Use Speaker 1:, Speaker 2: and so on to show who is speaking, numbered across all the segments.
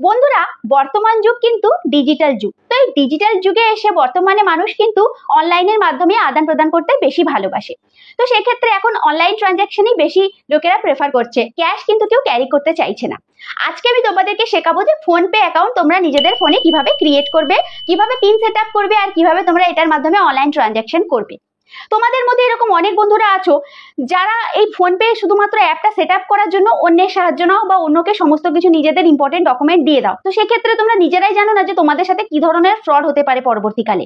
Speaker 1: বন্ধুরা, বর্তমান যুগ কিন্তু ডিজিটাল যুগ। তো এই ডিজিটাল যুগে এসে বর্তমানে মানুষ কিন্তু অনলাইনের মাধ্যমে আদান প্রদান করতে বেশি ভালোবাসে। তো সেক্ষেত্রে এখন অনলাইন ট্রানজাকশনই বেশি লোকেরা প্রেফার করছে, ক্যাশ কিন্তু কেউ ক্যারি করতে চাইছে না। আজকে আমি তোমাদেরকে শেখাবো যে ফোন পে অ্যাকাউন্ট তোমরা নিজেদের ফোনে কিভাবে ক্রিয়েট করবে, কিভাবে পিন সেট আপ করবে, আর কিভাবে তোমরা এটার মাধ্যমে অনলাইন ট্রানজাকশন করবে। তোমাদের মধ্যে এরকম অনেক বন্ধুরা আছো যারা এই ফোন পে শুধুমাত্র অ্যাপটা সেট আপ করার জন্য অন্যের সাহায্য নাও বা অন্যকে সমস্ত কিছু নিজেদের ইম্পর্টেন্ট ডকুমেন্ট দিয়ে দাও। তো সেক্ষেত্রে তোমরা নিজেরাই জানো না যে তোমাদের সাথে কি ধরনের ফ্রড হতে পারে পরবর্তীকালে।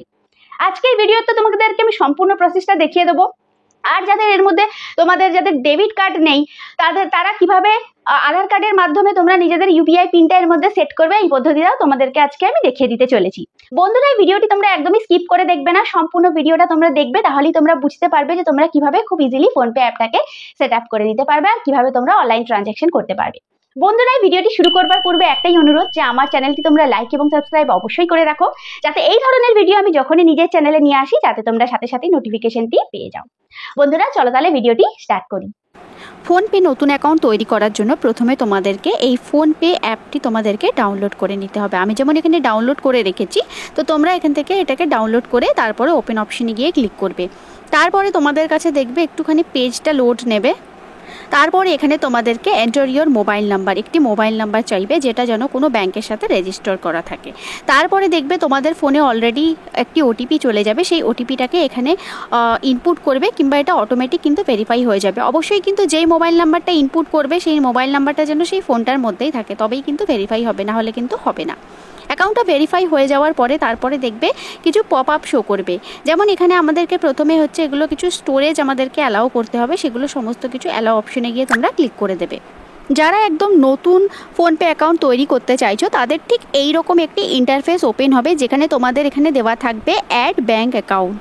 Speaker 1: আজকের ভিডিওতে তোমাদেরকে আমি সম্পূর্ণ প্রসেসটা দেখিয়ে দেবো। আর যাদের এর মধ্যে যাদের ডেবিট কার্ড নেই তারা কিভাবে আধার কার্ডের মাধ্যমে তোমরা নিজেদের ইউপিআই পিনটা এর মধ্যে সেট করবে, এই পদ্ধতিটাও তোমাদেরকে আজকে আমি দেখিয়ে দিতে চলেছি। বন্ধুরা, এই ভিডিওটি তোমরা একদমই স্কিপ করে দেখবে না, সম্পূর্ণ ভিডিওটা তোমরা দেখবে, তাহলেই তোমরা বুঝতে পারবে যে তোমরা কিভাবে খুব ইজিলি ফোনপে অ্যাপটাকে সেট আপ করে নিতে পারবে আর কিভাবে তোমরা অনলাইন ট্রানজাকশন করতে পারবে। বন্ধুরা, এই ভিডিওটি শুরু করবার পূর্বে একটাই অনুরোধ যে আমার চ্যানেলটি তোমরা লাইক এবং সাবস্ক্রাইব অবশ্যই করে রাখো, যাতে এই ধরনের ভিডিও আমি যখনই নিজের চ্যানেলে নিয়ে আসি যাতে তোমরা সাথে সাথে নোটিফিকেশনটি পেয়ে যাও। বন্ধুরা, চলো তাহলে ভিডিওটি স্টার্ট করি। ফোনপে নতুন অ্যাকাউন্ট তৈরি করার জন্য প্রথমে তোমাদেরকে এই ফোনপে অ্যাপটি তোমাদেরকে ডাউনলোড করে নিতে হবে। আমি যেমন এখানে ডাউনলোড করে রেখেছি, তো তোমরা এখান থেকে এটাকে ডাউনলোড করে তারপরে ওপেন অপশনে গিয়ে ক্লিক করবে। তারপরে তোমাদের কাছে দেখবে একটুখানি পেজটা লোড নেবে। তারপরে এখানে তোমাদেরকে এন্টার ইওর মোবাইল নাম্বার, একটি মোবাইল নাম্বার চাইবে যেটা যেন কোনো ব্যাংকের সাথে রেজিস্টার করা থাকে। তারপরে দেখবে তোমাদের ফোনে অলরেডি একটি ওটিপি চলে যাবে, সেই ওটিপিটাকে এখানে ইনপুট করবে, কিংবা এটা অটোমেটিক কিন্তু ভেরিফাই হয়ে যাবে। অবশ্যই কিন্তু যেই মোবাইল নাম্বারটা ইনপুট করবে সেই মোবাইল নাম্বারটা যেন সেই ফোনটার মধ্যেই থাকে, তবেই কিন্তু ভেরিফাই হবে, না হলে কিন্তু হবে না। অ্যাকাউন্টটা ভেরিফাই হয়ে যাওয়ার পরে তারপরে দেখবে কিছু পপ আপ শো করবে। যেমন এখানে আমাদেরকে প্রথমে হচ্ছে এগুলো কিছু স্টোরেজ আমাদেরকে অ্যালাউ করতে হবে, সেগুলো সমস্ত কিছু অ্যালাউ অপশনে গিয়ে তোমরা ক্লিক করে দেবে। যারা একদম নতুন ফোনপে অ্যাকাউন্ট তৈরি করতে চাইছো তাদের ঠিক এই রকম একটি ইন্টারফেস ওপেন হবে, যেখানে তোমাদের এখানে দেওয়া থাকবে add bank account.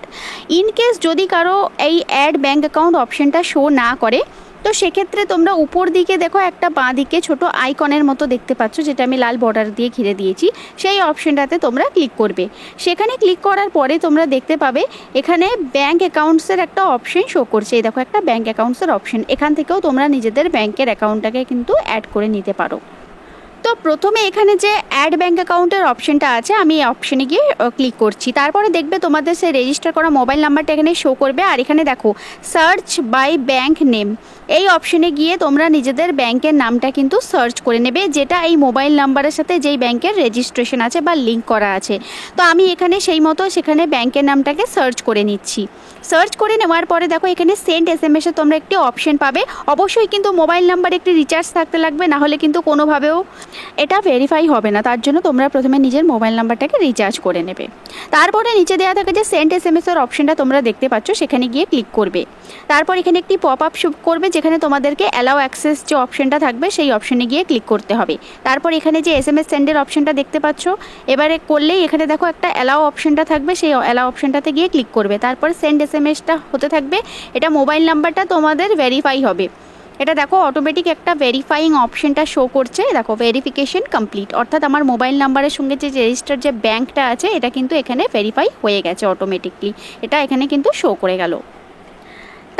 Speaker 1: In case যদি কারো এই অ্যাড ব্যাঙ্ক অ্যাকাউন্ট অপশনটা শো না করে, তো সেক্ষেত্রে তোমরা উপর দিকে দেখো একটা বাঁ দিকে ছোট আইকনের মতো দেখতে পাচ্ছ, যেটা আমি লাল বর্ডার দিয়ে ঘিরে দিয়েছি, সেই অপশনটাতে তোমরা ক্লিক করবে। সেখানে ক্লিক করার পরে তোমরা দেখতে পাবে এখানে ব্যাঙ্ক অ্যাকাউন্টসের একটা অপশন শো করছে। এই দেখো একটা ব্যাঙ্ক অ্যাকাউন্টসের অপশন, এখান থেকেও তোমরা নিজেদের ব্যাঙ্কের অ্যাকাউন্টটাকে কিন্তু অ্যাড করে নিতে পারো। তো প্রথমে এখানে যে অ্যাড ব্যাঙ্ক অ্যাকাউন্টের অপশনটা আছে, আমি এই অপশনে গিয়ে ক্লিক করছি। তারপরে দেখবে তোমাদের সেই রেজিস্টার করা মোবাইল নাম্বারটা এখানে শো করবে, আর এখানে দেখো সার্চ বাই ব্যাঙ্ক নেম, এই অপশনে গিয়ে তোমরা নিজেদের ব্যাংকের নামটা কিন্তু সার্চ করে নেবে, যেটা এই মোবাইল নাম্বারের সাথে যেই ব্যাংকের রেজিস্ট্রেশন আছে বা লিঙ্ক করা আছে। তো আমি এখানে সেই মতো সেখানে ব্যাংকের নামটাকে সার্চ করে নিচ্ছি। সার্চ করে নেওয়ার পরে দেখো এখানে সেন্ড এসএমএসে তোমরা একটি অপশন পাবে। অবশ্যই কিন্তু মোবাইল নাম্বারে একটি রিচার্জ থাকতে লাগবে, না হলে কিন্তু কোনোভাবেও এটা ভেরিফাই হবে না। তার জন্য তোমরা প্রথমে নিজের মোবাইল নাম্বারটাকে রিচার্জ করে নেবে। তারপরে নিচে দেওয়া থাকে যে সেন্ড এসএমএসের অপশনটা তোমরা দেখতে পাচ্ছ, সেখানে গিয়ে ক্লিক করবে। তারপর এখানে একটি পপ আপ শো করবে, যেখানে তোমাদেরকে অ্যালাউ অ্যাক্সেস যে অপশনটা থাকবে সেই অপশনে গিয়ে ক্লিক করতে হবে। তারপর এখানে যে এসএমএস সেন্ডের অপশনটা দেখতে পাচ্ছ, এবারে করলেই এখানে দেখো একটা অ্যালাউ অপশনটা থাকবে, সেই অ্যালাউ অপশনটাতে গিয়ে ক্লিক করবে। তারপর সেন্ড এসএমএসটা হতে থাকবে, এটা মোবাইল নাম্বারটা তোমাদের ভেরিফাই হবে। এটা দেখো অটোমেটিক একটা ভেরিফাইং অপশনটা শো করছে, দেখো ভেরিফিকেশন কমপ্লিট, অর্থাৎ আমার মোবাইল নাম্বারের সঙ্গে যে রেজিস্টার যে ব্যাঙ্কটা আছে এটা কিন্তু এখানে ভেরিফাই হয়ে গেছে অটোমেটিকলি, এটা এখানে কিন্তু শো করে গেল।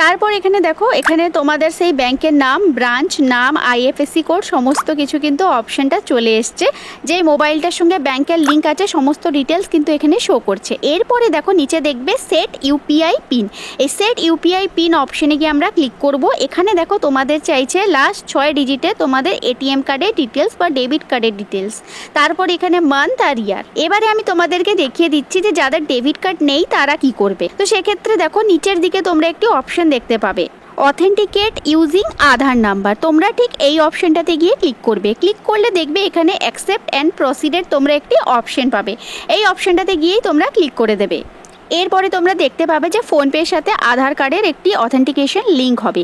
Speaker 1: তারপর এখানে দেখো এখানে তোমাদের সেই ব্যাংকের নাম, ব্রাঞ্চ নাম, আইএফএসসি কোড সমস্ত কিছু কিন্তু অপশনটা চলে এসছে। যে মোবাইলটার সঙ্গে ব্যাংকের লিঙ্ক আছে সমস্ত ডিটেলস কিন্তু এখানে শো করছে। এরপরে দেখো নিচে দেখবে সেট ইউপিআই পিন, এই সেট ইউপিআই পিন অপশনে গিয়ে আমরা ক্লিক করব। এখানে দেখো তোমাদের চাইছে লাস্ট 6 ডিজিটে তোমাদের এটিএম কার্ডের ডিটেলস বা ডেবিট কার্ডের ডিটেলস, তারপর এখানে মান্থ আর ইয়ার। এবারে আমি তোমাদেরকে দেখিয়ে দিচ্ছি যে যাদের ডেবিট কার্ড নেই তারা কি করবে। তো সেক্ষেত্রে দেখো নিচের দিকে তোমরা একটি অপশন দেখতে পাবে অথেন্টিকেট ইউজিং আধার নাম্বার, তোমরা ঠিক এই অপশনটাতে গিয়ে ক্লিক করবে। ক্লিক করলে দেখবে এখানে অ্যাকসেপ্ট অ্যান্ড প্রসিডেড তোমরা একটি অপশন পাবে, এই অপশনটাতে গিয়েই তোমরা ক্লিক করে দেবে। এরপরে তোমরা দেখতে পাবে যে ফোনপের সাথে আধার কার্ডের একটি অথেন্টিকেশন লিঙ্ক হবে।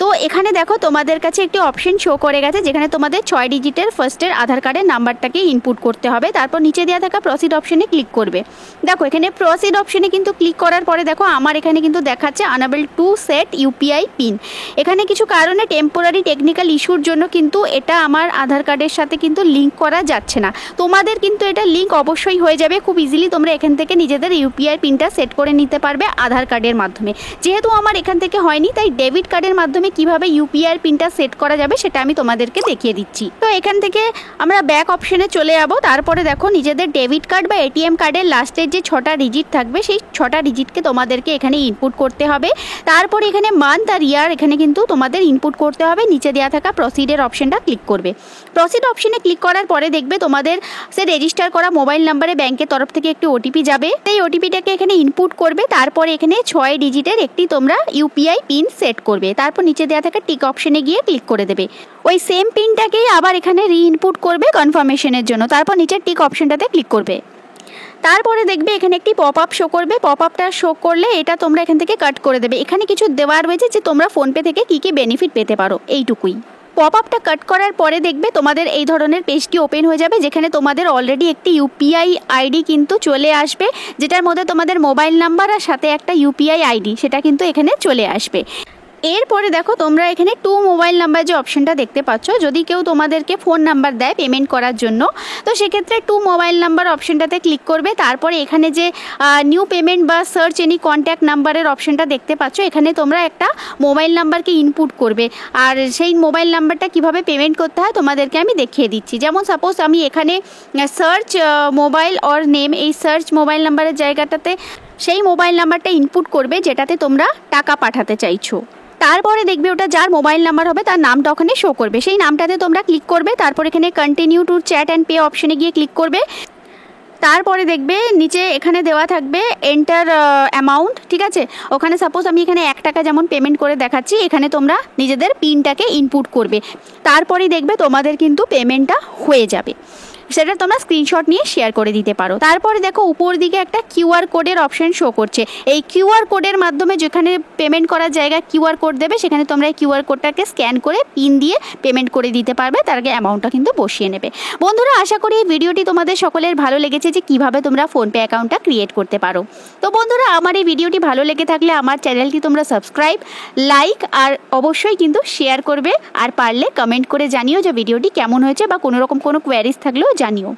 Speaker 1: তো এখানে দেখো তোমাদের কাছে একটি অপশন শো করে গেছে, যেখানে তোমাদের 6 ডিজিটের ফার্স্টের আধার কার্ডের নাম্বারটাকে ইনপুট করতে হবে। তারপর নিচে দেওয়া থাকা প্রসিড অপশনে ক্লিক করবে। দেখো এখানে প্রসিড অপশনে কিন্তু ক্লিক করার পরে দেখো আমার এখানে কিন্তু দেখাচ্ছে unable to set UPI pin. এখানে কিছু কারণে টেম্পোরারি টেকনিক্যাল ইস্যুর জন্য কিন্তু এটা আমার আধার কার্ডের সাথে কিন্তু লিঙ্ক করা যাচ্ছে না। তোমাদের কিন্তু এটা লিঙ্ক অবশ্যই হয়ে যাবে খুব ইজিলি, তোমরা এখান থেকে নিজেদের ইউপিআই পিনটা পিনটা সেট করে নিতে পারবে আধার কার্ডের মাধ্যমে। যেহেতু আমার এখান থেকে হয়নি, তাই ডেবিট কার্ডের মাধ্যমে কিভাবে ইউপিআই পিনটা সেট করা যাবে সেটা আমি তোমাদেরকে দেখিয়ে দিচ্ছি। তো এখান থেকে আমরা ব্যাক অপশনে চলে যাব। তারপরে দেখো নিজেদের ডেবিট কার্ড বা এটিএম কার্ডের লাস্টের যে 6টা ডিজিট থাকবে সেই 6টা ডিজিটকে তোমাদেরকে এখানে ইনপুট করতে হবে। তারপরে এখানে মান্থ আর ইয়ার এখানে কিন্তু তোমাদের ইনপুট করতে হবে। নিচে দেওয়া থাকা প্রসিডের অপশনটা ক্লিক করবে। প্রসিড অপশনে ক্লিক করার পরে দেখবে তোমাদের সে রেজিস্টার করা মোবাইল নাম্বারে ব্যাংকের তরফ থেকে একটি ওটিপি যাবে। সেই ওটিপিটাকে এখানে ইনপুট করবে। তারপরে এখানে 6 ডিজিটের একটি তোমরা ইউপিআই পিন সেট করবে। তারপর নিচে দেওয়া থাকা টিক অপশনে গিয়ে ক্লিক করে দেবে। ওই সেম পিনটাকেই আবার এখানে রি-ইনপুট করবে কনফার্মেশনের জন্য। তারপর নিচের টিক অপশনটাতে ক্লিক করবে। তারপরে দেখবে এখানে একটি পপ আপ শো করবে। পপ আপটা শো করলে এটা তোমরা এখান থেকে কাট করে দেবে। এখানে কিছু দেওয়া রয়েছে যে তোমরা ফোনপে থেকে কী কী বেনিফিট পেতে পারো, এইটুকুই। পপ আপটা কাট করার পরে দেখবে তোমাদের এই ধরনের পেজটি ওপেন হয়ে যাবে, যেখানে তোমাদের অলরেডি একটি ইউপিআই আইডি কিন্তু চলে আসবে, যেটার মধ্যে তোমাদের মোবাইল নাম্বার আর সাথে একটা ইউপিআই আইডি সেটা কিন্তু এখানে চলে আসবে। এরপরে দেখো তোমরা এখানে 2 মোবাইল নাম্বার যে অপশনটা দেখতে পাচ্ছ, যদি কেউ তোমাদেরকে ফোন নাম্বার দেয় পেমেন্ট করার জন্য, তো সেক্ষেত্রে 2 মোবাইল নাম্বার অপশনটাতে ক্লিক করবে। তারপরে এখানে যে নিউ পেমেন্ট বা সার্চ এনি কন্ট্যাক্ট নাম্বারের অপশনটা দেখতে পাচ্ছ, এখানে তোমরা একটা মোবাইল নাম্বারকে ইনপুট করবে। আর সেই মোবাইল নাম্বারটা কিভাবে পেমেন্ট করতে হয় তোমাদেরকে আমি দেখিয়ে দিচ্ছি। যেমন সাপোজ আমি এখানে সার্চ মোবাইল অর নেম, এই সার্চ মোবাইল নাম্বারের জায়গাটাতে সেই মোবাইল নাম্বারটা ইনপুট করবে যেটাতে তোমরা টাকা পাঠাতে চাইছো। তারপরে দেখবে ওটা যার মোবাইল নাম্বার হবে তার নামটা ওখানে শো করবে। সেই নামটাতে তোমরা ক্লিক করবে। তারপর এখানে continue to chat and pay অপশনে গিয়ে ক্লিক করবে। তারপরে দেখবে নিচে এখানে দেওয়া থাকবে এন্টার অ্যামাউন্ট, ঠিক আছে। ওখানে সাপোজ আমি এখানে 1 টাকা যেমন পেমেন্ট করে দেখাচ্ছি, এখানে তোমরা নিজেদের পিনটাকে ইনপুট করবে। তারপরেই দেখবে তোমাদের কিন্তু পেমেন্টটা হয়ে যাবে। সেটা তোমরা স্ক্রিনশট নিয়ে শেয়ার করে দিতে পারো। তারপরে দেখো উপর দিকে একটা কিউআর কোডের অপশন শো করছে। এই কিউআর কোডের মাধ্যমে যেখানে পেমেন্ট করার জায়গায় কিউআর কোড দেবে, সেখানে তোমরা এই কিউআর কোডটাকে স্ক্যান করে পিন দিয়ে পেমেন্ট করে দিতে পারবে। তার আগে অ্যামাউন্টটা কিন্তু বসিয়ে নেবে। বন্ধুরা, আশা করি এই ভিডিওটি তোমাদের সকলের ভালো লেগেছে যে কিভাবে তোমরা ফোনপে অ্যাকাউন্টটা ক্রিয়েট করতে পারো। তো বন্ধুরা, আমার এই ভিডিওটি ভালো লেগে থাকলে আমার চ্যানেলটি তোমরা সাবস্ক্রাইব, লাইক আর অবশ্যই কিন্তু শেয়ার করবে। আর পারলে কমেন্ট করে জানিও যে ভিডিওটি কেমন হয়েছে, বা কোনো রকম কোনো কোয়ারিজ থাকলেও জানিও।